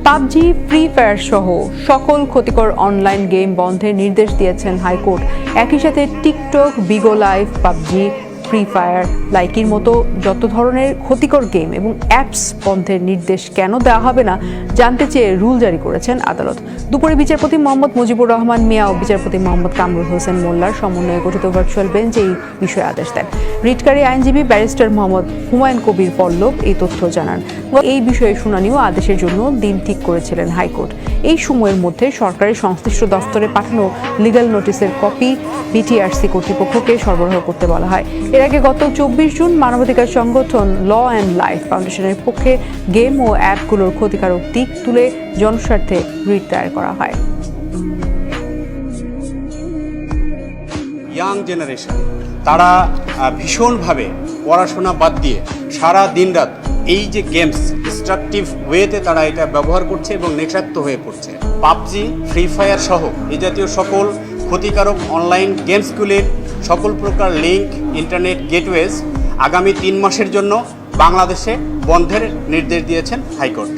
PUBG, free fire সহ সকল ক্ষতিকর অনলাইন গেম বন্ধের নির্দেশ দিয়েছেন হাইকোর্ট। একই সাথে TikTok, Bigo live, PUBG, free fire, লাইকির মতো যত ধরনের ক্ষতিকর গেম এবং অ্যাপস বন্ধের নির্দেশ কেন দেওয়া হবে না জানতে চেয়ে রুল জারি করেছেন আদালত। দুপুরে বিচারপতি মোহাম্মদ মুজিবুর রহমান মিয়া ও বিচারপতি মোহাম্মদ কামরুল হোসেন মোল্লার সমন্বয়ে গঠিত ভার্চুয়াল বেঞ্চ এই বিষয়ে আদেশ দেন। রিটকারী আইনজীবী ব্যারিস্টার মোহাম্মদ হুমায়ুন কবির পল্লব এই তথ্য জানান। এই বিষয়ে শুনানি ও আদেশের জন্য দিন ঠিক করেছিলেন হাইকোর্ট। এই সময়ের মধ্যে সরকারি সংশ্লিষ্ট দফতরে পাঠানো লিগ্যাল নোটিশের কপি বিটিআরসি কর্তৃপক্ষকে সরবরাহ করতে বলা হয়। এর আগে গত 24 জুন মানবাধিকার সংগঠন ল অ্যান্ড লাইফ ফাউন্ডেশনের পক্ষে গেম ও অ্যাপগুলোর ক্ষতিকারক দিক তুলে জনস্বার্থে রিট দায়ের করা হয়। ইয়াং জেনারেশন তারা ভীষণভাবে পড়াশোনা বাদ দিয়ে সারা দিনরাত এই যে গেমস ডিস্ট্রাকটিভ ওয়েতে তারা এটা ব্যবহার করছে এবং নেশাক্ত হয়ে পড়ছে। পাবজি, ফ্রি ফায়ার সহ এই জাতীয় সকল ক্ষতিকারক অনলাইন গেমসগুলির সকল প্রকার লিঙ্ক, ইন্টারনেট গেটওয়েজ আগামী 3 মাসের জন্য বাংলাদেশে বন্ধের নির্দেশ দিয়েছেন হাইকোর্ট।